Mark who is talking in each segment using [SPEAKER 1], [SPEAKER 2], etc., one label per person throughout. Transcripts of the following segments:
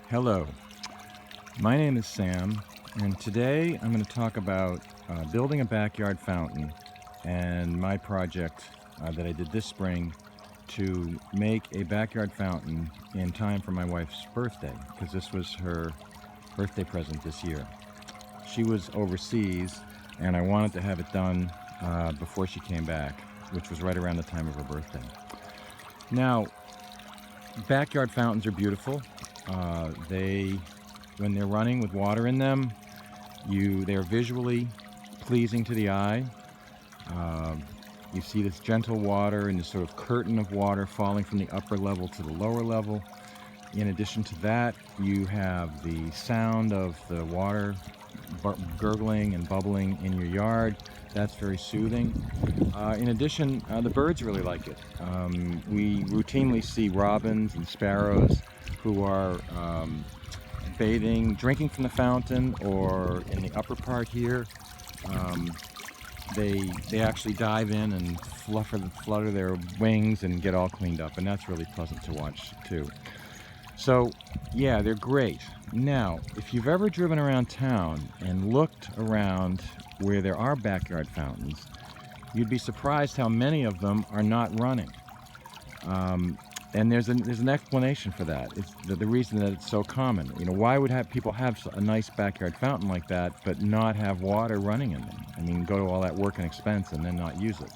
[SPEAKER 1] Hello, my name is Sam, and today I'm going to talk about building a backyard fountain and my project that I did this spring to make a backyard fountain in time for my wife's birthday, because this was her birthday present this year. She was overseas, and I wanted to have it done before she came back, which was right around the time of her birthday. Now, backyard fountains are beautiful. When they're running with water in them, they're visually pleasing to the eye. You see this gentle water and this sort of curtain of water falling from the upper level to the lower level. In addition to that, you have the sound of the water gurgling and bubbling in your yard. That's very soothing. In addition, the birds really like it. We routinely see robins and sparrows who are bathing, drinking from the fountain, or in the upper part here. They actually dive in and flutter their wings and get all cleaned up, and that's really pleasant to watch too. So yeah, they're great. Now, if you've ever driven around town and looked around where there are backyard fountains, you'd be surprised how many of them are not running. And there's an explanation for that. It's the reason that it's so common. You know, why would people have a nice backyard fountain like that but not have water running in them? I mean, go to all that work and expense and then not use it.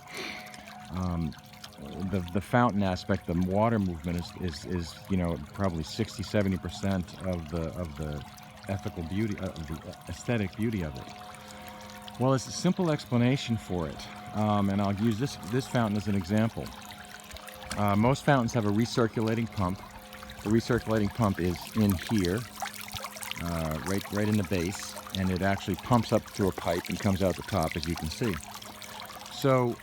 [SPEAKER 1] The fountain aspect, the water movement is probably 60-70% of the ethical beauty, of the aesthetic beauty of it. Well, there's a simple explanation for it, and I'll use this fountain as an example. Most fountains have a recirculating pump. The recirculating pump is in here, right in the base, and it actually pumps up through a pipe and comes out the top, as you can see. So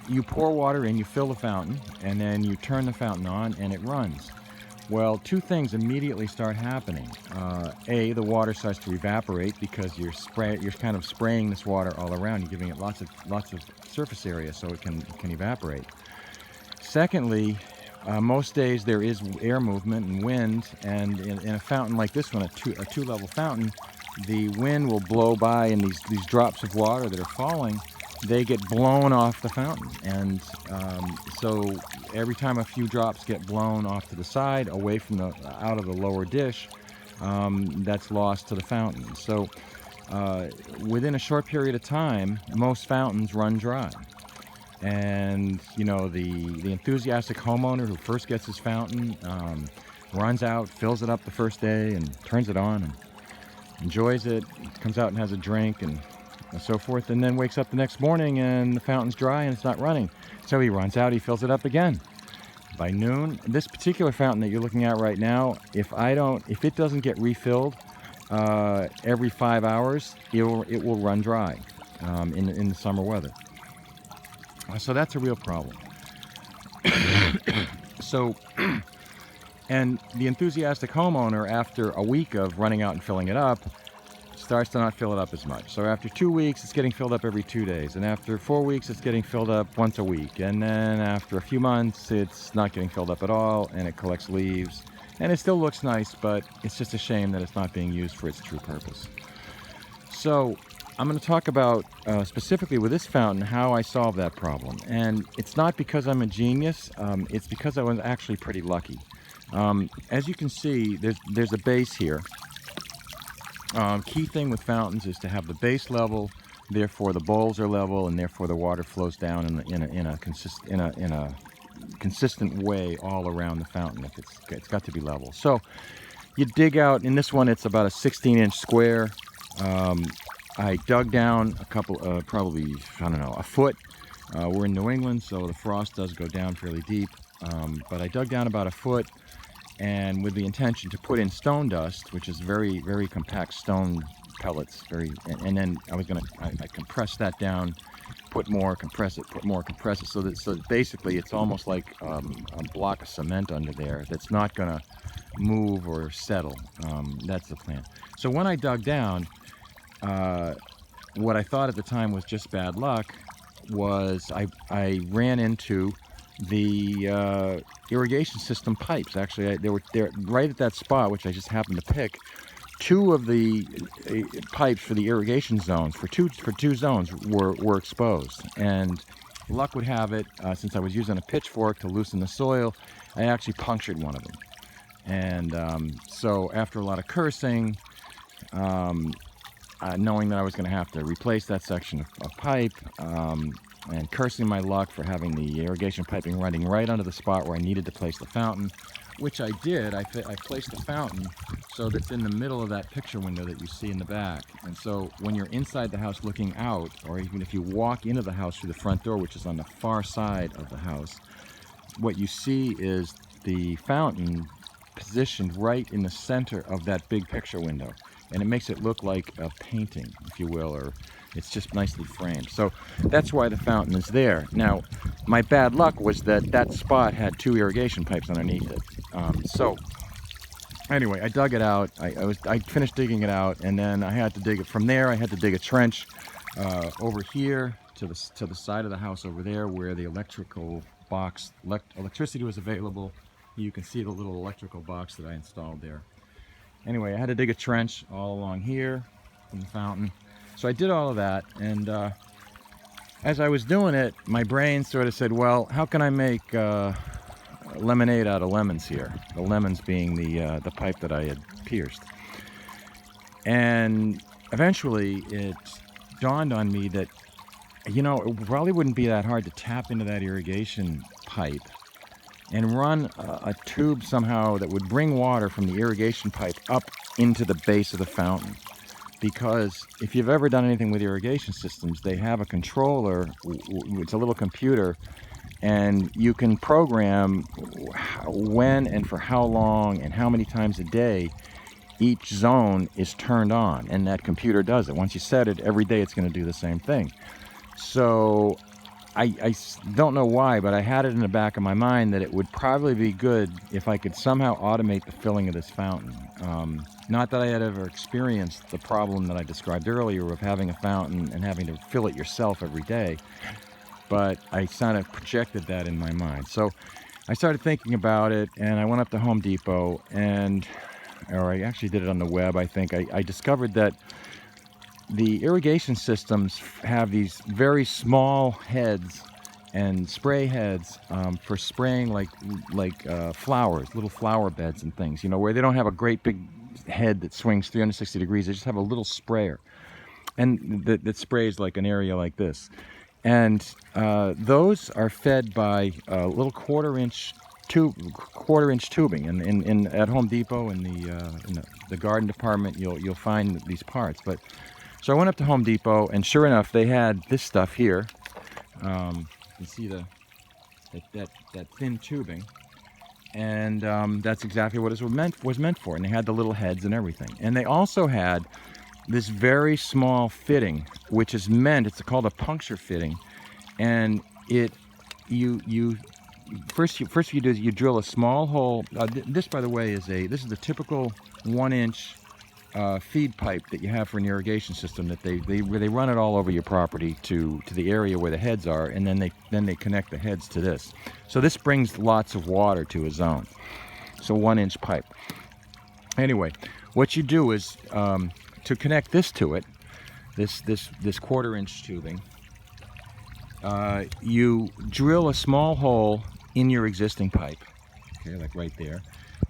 [SPEAKER 1] you pour water in, you fill the fountain, and then you turn the fountain on, and it runs. Well, two things immediately start happening. A, the water starts to evaporate because you're kind of spraying this water all around. You're giving it lots of surface area so it can evaporate. Secondly, most days there is air movement and wind, and in a fountain like this one, a two-level fountain, the wind will blow by, and these drops of water that are falling, they get blown off the fountain. And so every time a few drops get blown off to the side, away from out of the lower dish, that's lost to the fountain. So within a short period of time, most fountains run dry. And the enthusiastic homeowner who first gets his fountain runs out, fills it up the first day, and turns it on and enjoys it, comes out and has a drink and so forth, and then wakes up the next morning and the fountain's dry and it's not running. So he runs out, he fills it up again. By noon, this particular fountain that you're looking at right now, if it doesn't get refilled every 5 hours, it will run dry in the summer weather. So that's a real problem. And the enthusiastic homeowner, after a week of running out and filling it up, starts to not fill it up as much. So after 2 weeks, it's getting filled up every 2 days. And after 4 weeks, it's getting filled up once a week. And then after a few months, it's not getting filled up at all, and it collects leaves. And it still looks nice, but it's just a shame that it's not being used for its true purpose. So I'm going to talk about, specifically with this fountain, how I solved that problem. And it's not because I'm a genius, it's because I was actually pretty lucky. As you can see, there's a base here. Key thing with fountains is to have the base level, therefore the bowls are level, and therefore the water flows down in a consistent way all around the fountain. It's got to be level. So you dig out. In this one, it's about a 16-inch square. I dug down a couple, probably, a foot. We're in New England, so the frost does go down fairly deep. But I dug down about a foot, and with the intention to put in stone dust, which is very, very compact stone pellets. And then I compress that down, put more, compress it, put more, compress it, so that basically it's almost like a block of cement under there that's not going to move or settle. That's the plan. So when I dug down, what I thought at the time was just bad luck was I ran into the irrigation system pipes. Actually, they were there right at that spot, which I just happened to pick. Two of the pipes for the irrigation zones, for two zones, were exposed. And luck would have it, since I was using a pitchfork to loosen the soil, I actually punctured one of them. And so after a lot of cursing, knowing that I was going to have to replace that section of pipe, and cursing my luck for having the irrigation piping running right under the spot where I needed to place the fountain, which I did. I placed the fountain so that's in the middle of that picture window that you see in the back. And so when you're inside the house looking out, or even if you walk into the house through the front door, which is on the far side of the house, what you see is the fountain positioned right in the center of that big picture window. And it makes it look like a painting, if you will, or it's just nicely framed. So that's why the fountain is there. Now, my bad luck was that that spot had two irrigation pipes underneath it. So anyway, I dug it out. I finished digging it out, and then I had to dig it from there. I had to dig a trench over here to the side of the house over there, where the electrical box, electricity was available. You can see the little electrical box that I installed there. Anyway, I had to dig a trench all along here from the fountain. So I did all of that, and as I was doing it, my brain sort of said, well, how can I make lemonade out of lemons here? The lemons being the pipe that I had pierced. And eventually it dawned on me that, you know, it probably wouldn't be that hard to tap into that irrigation pipe and run a tube somehow that would bring water from the irrigation pipe up into the base of the fountain. Because if you've ever done anything with irrigation systems, they have a controller. It's a little computer, and you can program when and for how long and how many times a day each zone is turned on, and that computer does it. Once you set it, every day it's going to do the same thing. So I don't know why, but I had it in the back of my mind that it would probably be good if I could somehow automate the filling of this fountain. Not that I had ever experienced the problem that I described earlier of having a fountain and having to fill it yourself every day, but I kind of projected that in my mind. So I started thinking about it, and I went up to Home Depot, or I actually did it on the web, I think. I discovered that the irrigation systems have these very small heads and spray heads for spraying like flowers, little flower beds and things, you know, where they don't have a great big head that swings 360 degrees. They just have a little sprayer, and that sprays like an area like this. And those are fed by little quarter-inch tubing. And at Home Depot in the garden department, you'll find these parts. But so I went up to Home Depot, and sure enough, they had this stuff here. You can see that thin tubing, and that's exactly what it was meant for. And they had the little heads and everything. And they also had this very small fitting, which is it's called a puncture fitting, and first you do is you drill a small hole. This, by the way, this is the typical 1-inch feed pipe that you have for an irrigation system, that they run it all over your property to the area where the heads are, and then they connect the heads to this. So this brings lots of water to a zone. So 1-inch pipe. Anyway, what you do is to connect this to it, this quarter-inch tubing, you drill a small hole in your existing pipe, okay, like right there,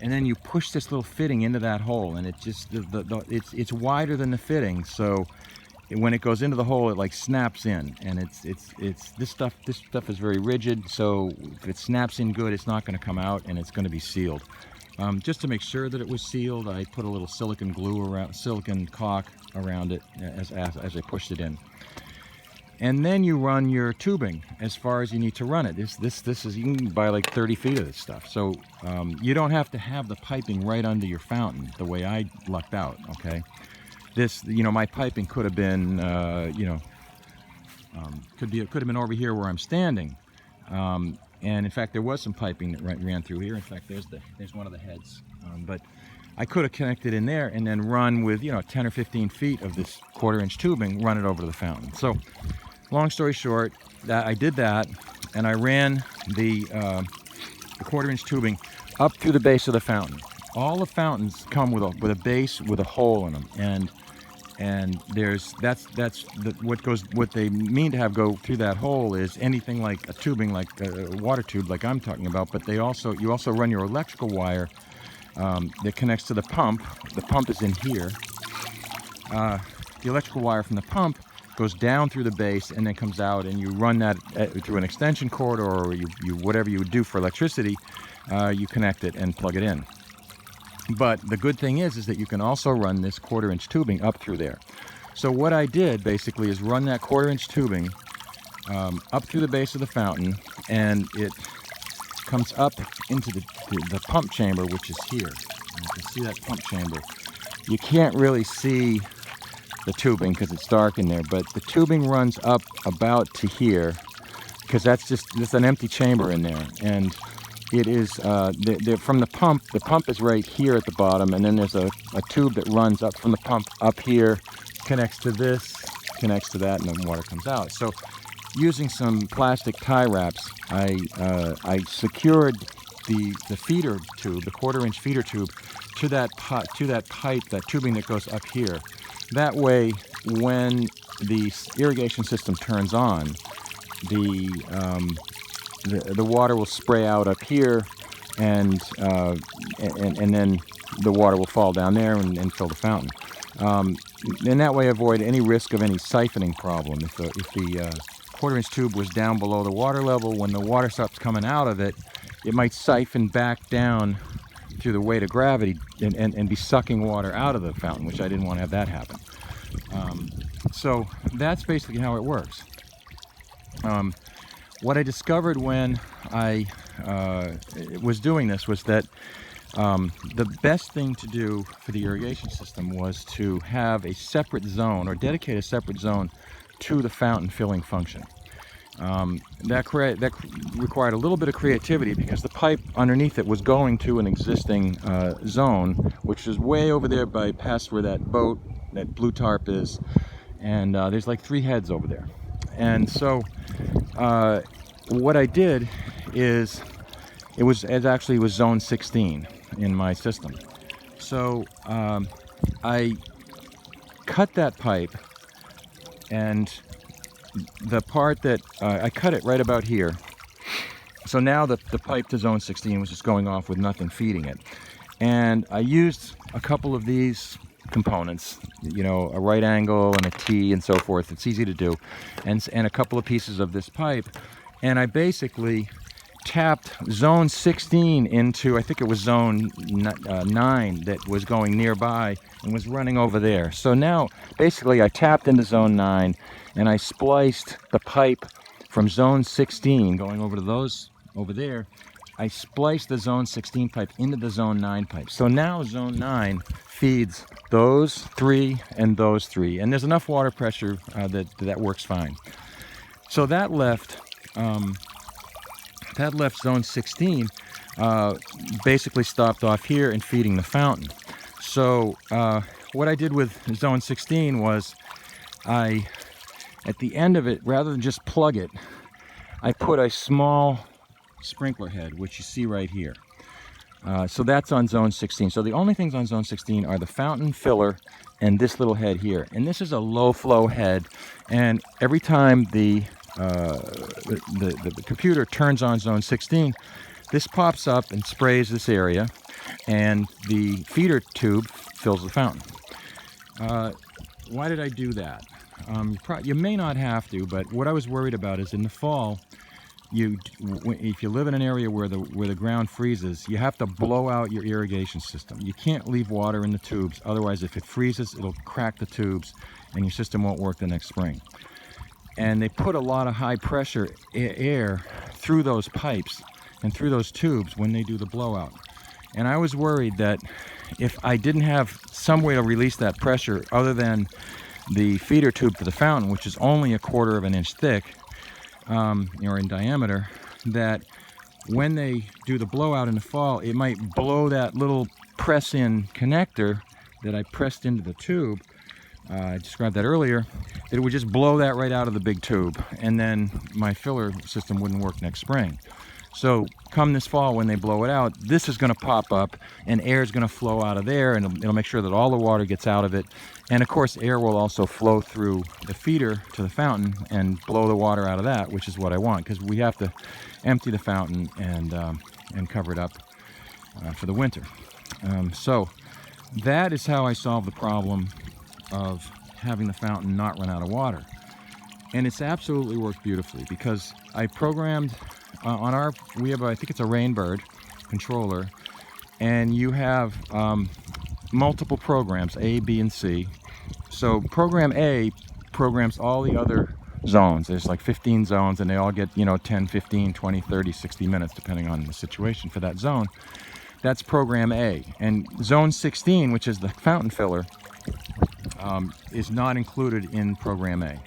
[SPEAKER 1] and then you push this little fitting into that hole, and it just it's wider than the fitting, so when it goes into the hole, it like snaps in, and this stuff is very rigid, so if it snaps in good, it's not going to come out, and it's going to be sealed. Just to make sure that it was sealed, I put a little silicone caulk around it as I pushed it in. And then you run your tubing as far as you need to run it. This is, you can buy like 30 feet of this stuff. So you don't have to have the piping right under your fountain the way I lucked out, okay? This, you know, my piping could have been, could have been over here where I'm standing. And in fact, there was some piping that ran through here. In fact, there's one of the heads. But I could have connected in there and then run with, 10 or 15 feet of this quarter-inch tubing, run it over to the fountain. So long story short, I did that, and I ran the 1/4-inch tubing up through the base of the fountain. All the fountains come with a base with a hole in them, and what they mean to have go through that hole is anything like a tubing, like a water tube, like I'm talking about. But you also run your electrical wire that connects to the pump. The pump is in here. The electrical wire from the pump goes down through the base and then comes out, and you run that through an extension cord, or you whatever you would do for electricity, you connect it and plug it in. But the good thing is that you can also run this 1/4-inch tubing up through there. So what I did basically is run that 1/4-inch tubing up through the base of the fountain, and it comes up into the pump chamber, which is here. And you can see that pump chamber. You can't really see the tubing because it's dark in there, but the tubing runs up about to here, because that's an empty chamber in there. And it is from the pump. The pump is right here at the bottom, and then there's a tube that runs up from the pump up here, connects to this, connects to that, and then water comes out. So using some plastic tie wraps, I secured the feeder tube, the 1/4-inch feeder tube, to that pipe, that tubing that goes up here. That way, when the irrigation system turns on, the water will spray out up here, and then the water will fall down there and fill the fountain. And that way avoid any risk of any siphoning problem. If the 1/4-inch tube was down below the water level, when the water stops coming out of it, it might siphon back down through the weight of gravity and be sucking water out of the fountain, which I didn't want to have that happen. So that's basically how it works. What I discovered when I was doing this was that the best thing to do for the irrigation system was to have a separate zone, or dedicate a separate zone to the fountain filling function. That required a little bit of creativity, because the pipe underneath it was going to an existing zone, which is way over there past where that boat, that blue tarp is, and there's like 3 heads over there. And so what I did is, it actually was zone 16 in my system. So I cut that pipe, and the part that I cut it right about here. So now the pipe to zone 16 was just going off with nothing feeding it. And I used a couple of these components, you know, a right angle and a T and so forth. It's easy to do. And a couple of pieces of this pipe. And I basically tapped zone 16 into, I think it was zone 9 that was going nearby and was running over there. So now basically I tapped into zone 9, and I spliced the pipe from zone 16 going over to those over there. I spliced the zone 16 pipe into the zone 9 pipe. So now zone 9 feeds those 3 and those 3, and there's enough water pressure that works fine. So that left zone 16 basically stopped off here and feeding the fountain. So what I did with zone 16 was, at the end of it, rather than just plug it, I put a small sprinkler head, which you see right here. So that's on zone 16. So the only things on zone 16 are the fountain filler and this little head here. And this is a low flow head, and every time the computer turns on zone 16, this pops up and sprays this area, and the feeder tube fills the fountain. Why did I do that? You may not have to, but what I was worried about is in the fall, if you live in an area where the ground freezes, you have to blow out your irrigation system. You can't leave water in the tubes, otherwise if it freezes, it'll crack the tubes and your system won't work the next spring. And they put a lot of high pressure air through those pipes and through those tubes when they do the blowout. And I was worried that if I didn't have some way to release that pressure other than the feeder tube for the fountain, which is only 1/4 of an inch thick, or in diameter, that when they do the blowout in the fall, it might blow that little press-in connector that I pressed into the tube, I described that earlier, it would just blow that right out of the big tube, and then my filler system wouldn't work next spring. So come this fall when they blow it out, this is going to pop up and air is going to flow out of there, and it'll make sure that all the water gets out of it. And of course air will also flow through the feeder to the fountain and blow the water out of that, which is what I want, because we have to empty the fountain and cover it up for the winter. So that is how I solve the problem of having the fountain not run out of water. And it's absolutely worked beautifully, because I programmed we have I think it's a Rainbird controller, and you have multiple programs, A, B, and C. So program A programs all the other zones. There's like 15 zones, and they all get 10, 15, 20, 30, 60 minutes depending on the situation for that zone. That's program A. And zone 16, which is the fountain filler, is not included in program A.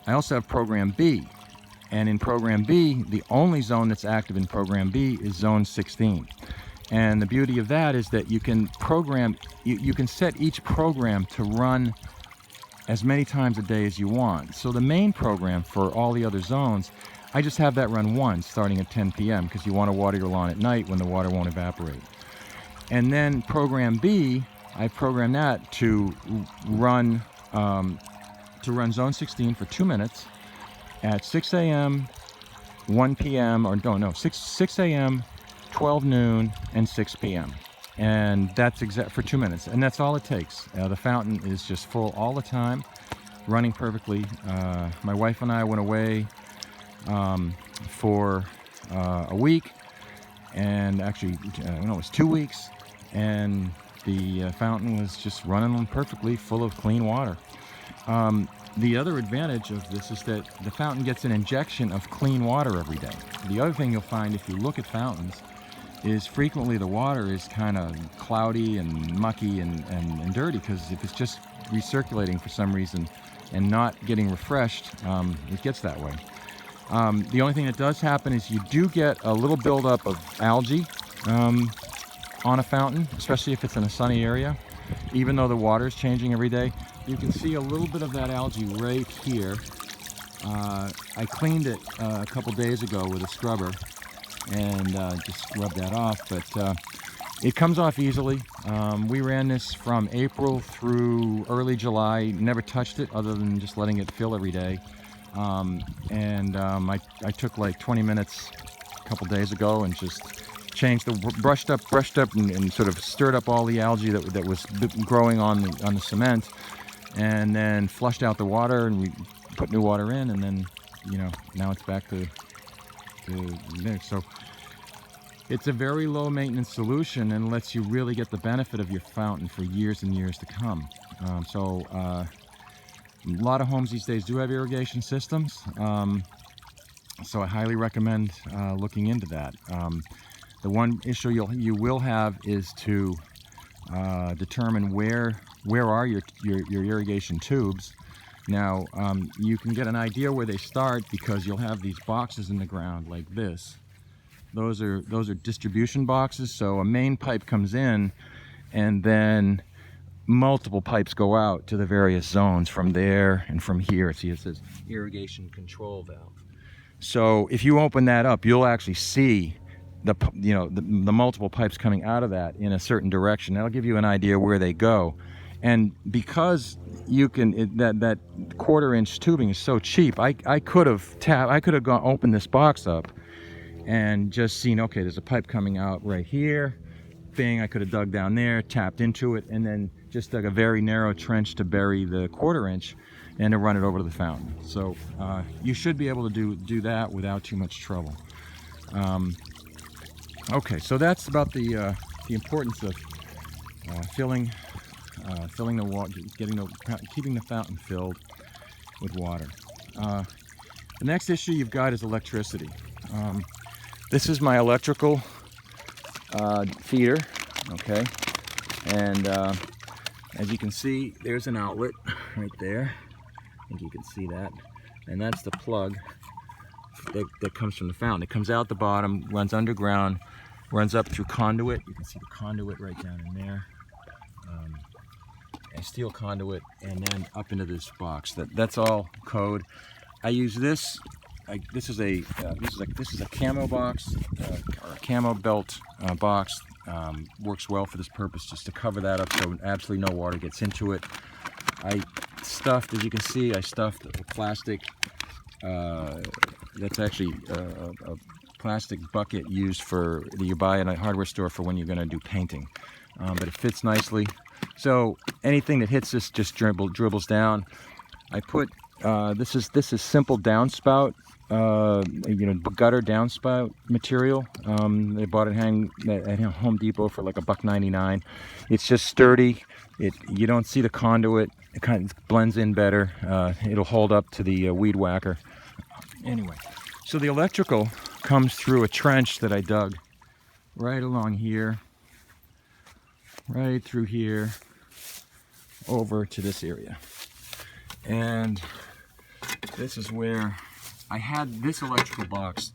[SPEAKER 1] I also have program B, and in program B, the only zone that's active in program B is zone 16. And the beauty of that is that you can program, you can set each program to run as many times a day as you want. So the main program for all the other zones, I just have that run once starting at 10 p.m. because you want to water your lawn at night when the water won't evaporate. And then program B, I program that to run zone 16 for 2 minutes at 6 a.m., 1 p.m., or no, 6 a.m., 12 noon, and 6 p.m. And that's exact for 2 minutes, and that's all it takes. The fountain is just full all the time, running perfectly. My wife and I went away for a week, and actually, it was 2 weeks, and the fountain was just running perfectly, full of clean water. The other advantage of this is that the fountain gets an injection of clean water every day. The other thing you'll find if you look at fountains is frequently the water is kind of cloudy and mucky and dirty, because if it's just recirculating for some reason and not getting refreshed, it gets that way. The only thing that does happen is you do get a little buildup of algae on a fountain, especially if it's in a sunny area. Even though the water is changing every day, you can see a little bit of that algae right here. I cleaned it a couple days ago with a scrubber and just rubbed that off, but it comes off easily. We ran this from April through early July, never touched it other than just letting it fill every day. I took like 20 minutes a couple days ago and just changed brushed up and sort of stirred up all the algae that was growing on the cement, and then flushed out the water, and we put new water in, and then now it's back to mix. So it's a very low maintenance solution and lets you really get the benefit of your fountain for years and years to come. A lot of homes these days do have irrigation systems, so I highly recommend looking into that. The one issue you will have is to determine where are your irrigation tubes. Now you can get an idea where they start because you'll have these boxes in the ground like this. Those are distribution boxes. So a main pipe comes in, and then multiple pipes go out to the various zones from there and from here. See, it says irrigation control valve. So if you open that up, you'll actually see the multiple pipes coming out of that in a certain direction. That'll give you an idea where they go. And because you can, that 1/4-inch tubing is so cheap, I could have opened this box up and just seen, okay, there's a pipe coming out right here. Bang, I could have dug down there, tapped into it, and then just dug a very narrow trench to bury the 1/4-inch and to run it over to the fountain. So you should be able to do that without too much trouble. Okay, so that's about the importance of filling the water, keeping the fountain filled with water. The next issue you've got is electricity. This is my electrical feeder, okay, and as you can see, there's an outlet right there. I think you can see that, and that's the plug that comes from the fountain. It comes out the bottom, runs underground, runs up through conduit. You can see the conduit right down in there. a steel conduit, and then up into this box. That's all code. I use this. This is a camo box or a camo belt box. Works well for this purpose, just to cover that up so absolutely no water gets into it. I stuffed, as you can see, I stuffed a plastic. That's actually a plastic bucket used that you buy in a hardware store for when you're going to do painting. But it fits nicely. So anything that hits this just dribbles down. I put this is simple downspout, gutter downspout material. They bought it at Home Depot for like $1.99. It's just sturdy. You don't see the conduit. It kind of blends in better. It'll hold up to the weed whacker. Anyway, so the electrical comes through a trench that I dug right along here, right through here, over to this area. And this is where I had this electrical box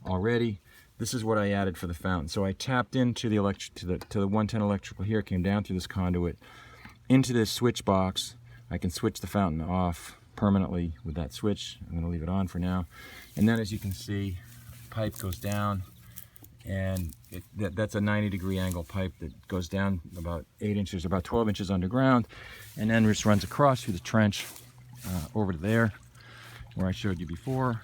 [SPEAKER 1] already. This is what I added for the fountain. So I tapped into the to the 110 electrical here, came down through this conduit into this switch box. I can switch the fountain off permanently with that switch. I'm going to leave it on for now. And then, as you can see, pipe goes down, and that's a 90-degree angle pipe that goes down about 8 inches, about 12 inches underground, and then just runs across through the trench over to there, where I showed you before,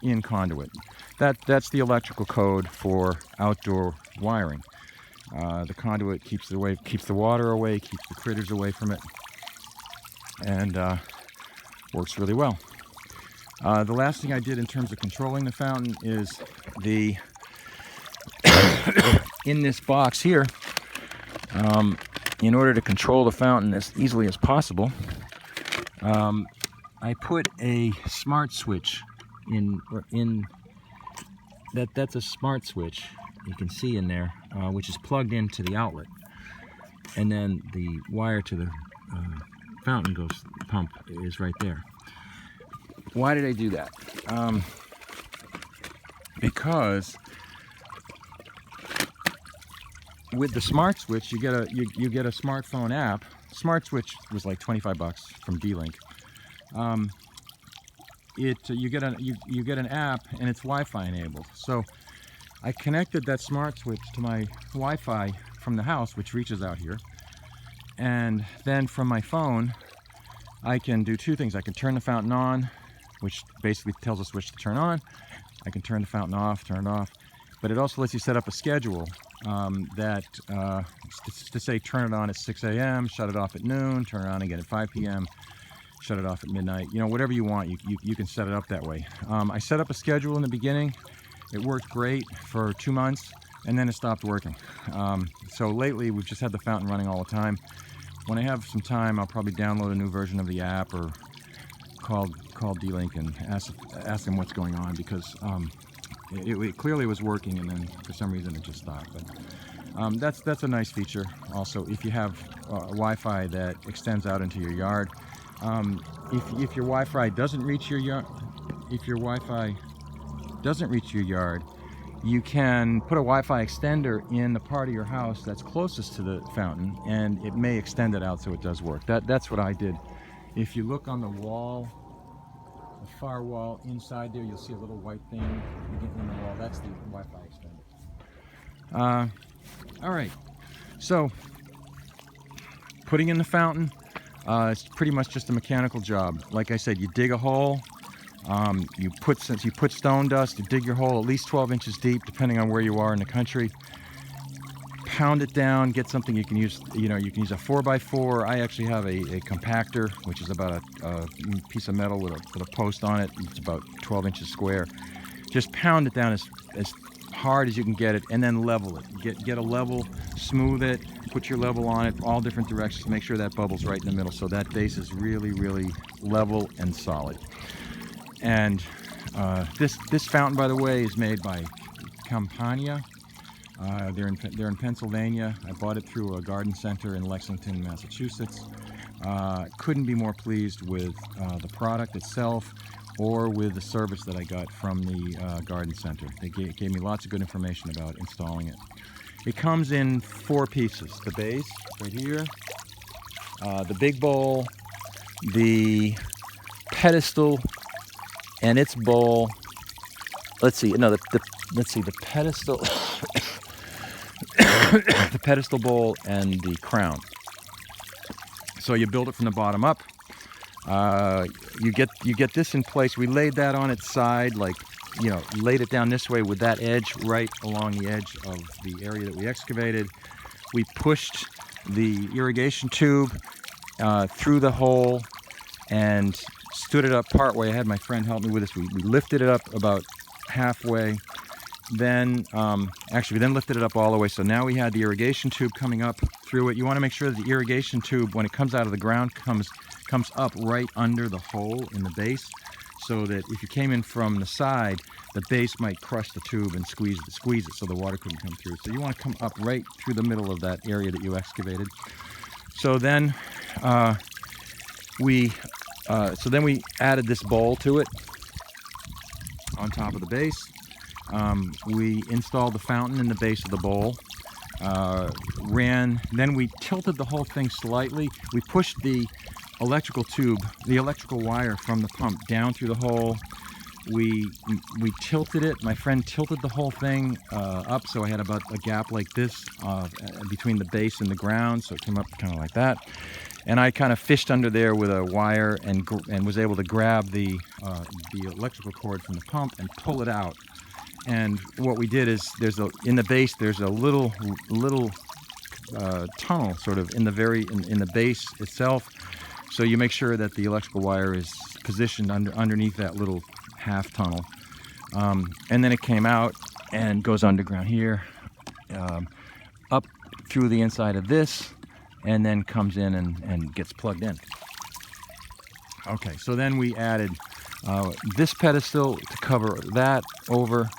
[SPEAKER 1] in conduit. That's the electrical code for outdoor wiring. The conduit keeps the water away, keeps the critters away from it, and works really well. The last thing I did in terms of controlling the fountain is in this box here, in order to control the fountain as easily as possible, I put a smart switch that's a smart switch you can see in there, which is plugged into the outlet, and then the wire to the fountain pump is right there. Why did I do that? Because with the smart switch, you get a smartphone app. Smart switch was like $25 from D-Link. You get an app, and it's Wi-Fi enabled. So I connected that smart switch to my Wi-Fi from the house, which reaches out here, and then from my phone I can do two things. I can turn the fountain on, which basically tells us which to turn on. I can turn the fountain off, turn it off, but it also lets you set up a schedule to say turn it on at 6 a.m., shut it off at noon, turn it on again at 5 p.m., shut it off at midnight. Whatever you want, you can set it up that way. I set up a schedule in the beginning. It worked great for 2 months, and then it stopped working. So lately we've just had the fountain running all the time. When I have some time, I'll probably download a new version of the app or call D-Link and ask them what's going on, because it clearly was working, and then for some reason it just stopped. But that's a nice feature. Also, if you have Wi-Fi that extends out into your yard, if your Wi-Fi doesn't reach your yard, you can put a Wi-Fi extender in the part of your house that's closest to the fountain, and it may extend it out so it does work. That's what I did. If you look on the wall, the far wall inside there, you'll see a little white thing in the wall. That's the Wi-Fi extender. All right, so putting in the fountain, it's pretty much just a mechanical job. Like I said, you dig a hole. You put stone dust to dig your hole at least 12 inches deep, depending on where you are in the country. Pound it down, get something you can use. You can use a 4x4. I actually have a compactor, which is about a piece of metal with a post on it. It's about 12 inches square. Just pound it down as hard as you can get it, and then level it. Get a level, smooth it, put your level on it, all different directions. Make sure that bubble's right in the middle, so that base is really, really level and solid. And this fountain, by the way, is made by Campania. They're in Pennsylvania. I bought it through a garden center in Lexington, Massachusetts. Couldn't be more pleased with the product itself, or with the service that I got from the garden center. They gave me lots of good information about installing it. It comes in 4 pieces. The base right here, the big bowl, the pedestal, and its bowl. Let's see. No, let's see. The pedestal, the pedestal bowl, and the crown. So you build it from the bottom up. You get this in place. We laid that on its side, like, you know, laid it down this way with that edge right along the edge of the area that we excavated. We pushed the irrigation tube through the hole and stood it up part way. I had my friend help me with this. We lifted it up about halfway. Then, actually, we then lifted it up all the way. So now we had the irrigation tube coming up through it. You want to make sure that the irrigation tube, when it comes out of the ground, comes up right under the hole in the base, so that if you came in from the side, the base might crush the tube and squeeze it so the water couldn't come through. So you want to come up right through the middle of that area that you excavated. So then we added this bowl to it on top of the base. We installed the fountain in the base of the bowl. Then we tilted the whole thing slightly. We pushed the electrical tube, the electrical wire from the pump down through the hole. We tilted it. My friend tilted the whole thing up, so I had about a gap like this between the base and the ground, so it came up kind of like that. And I kind of fished under there with a wire and was able to grab the electrical cord from the pump and pull it out. And what we did is in the base there's a little tunnel sort of in the base itself. So you make sure that the electrical wire is positioned underneath that little half tunnel. And then it came out and goes underground here, up through the inside of this, and then comes in and gets plugged in. Okay, so then we added this pedestal to cover that over.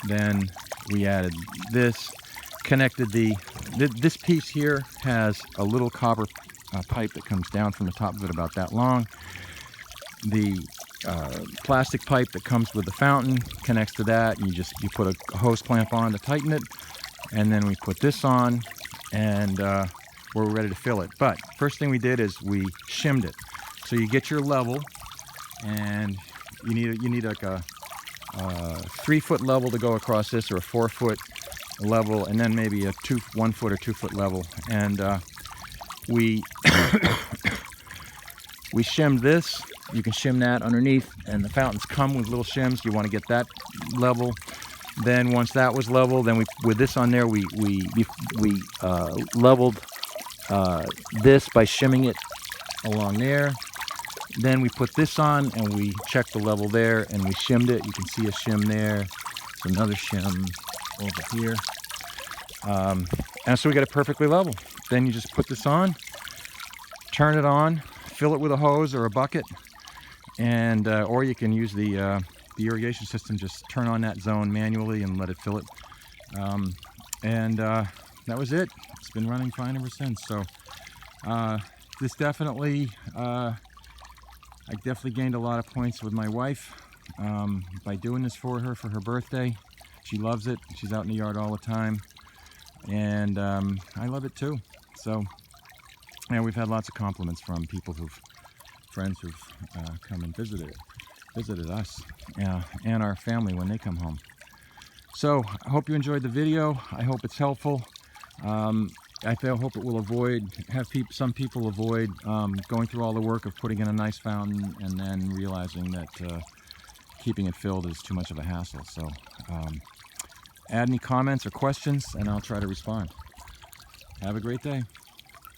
[SPEAKER 1] Then we added this, connected this piece here has a little copper pipe that comes down from the top of it about that long. The plastic pipe that comes with the fountain connects to that, and you put a hose clamp on to tighten it, and then we put this on, and we're ready to fill it. But first thing we did is we shimmed it. So you get your level, and you need like a 3-foot level to go across this, or a 4-foot level, and then maybe a 1-foot or 2-foot level. And we we shimmed this. You can shim that underneath, and the fountains come with little shims. You want to get that level. Then once that was level, then with this on there, we leveled this by shimming it along there. Then we put this on and we checked the level there, and we shimmed it. You can see a shim there. It's another shim over here. And so we got it perfectly level. Then you just put this on, turn it on, fill it with a hose or a bucket, and or you can use the irrigation system. Just turn on that zone manually and let it fill it. That was it. It's been running fine ever since. So this definitely, I definitely gained a lot of points with my wife by doing this for her birthday. She loves it. She's out in the yard all the time, and I love it too. So, yeah, we've had lots of compliments from friends who've come and visited us, and our family when they come home. So I hope you enjoyed the video. I hope it's helpful. I hope it will some people avoid going through all the work of putting in a nice fountain and then realizing that keeping it filled is too much of a hassle. So add any comments or questions and I'll try to respond. Have a great day.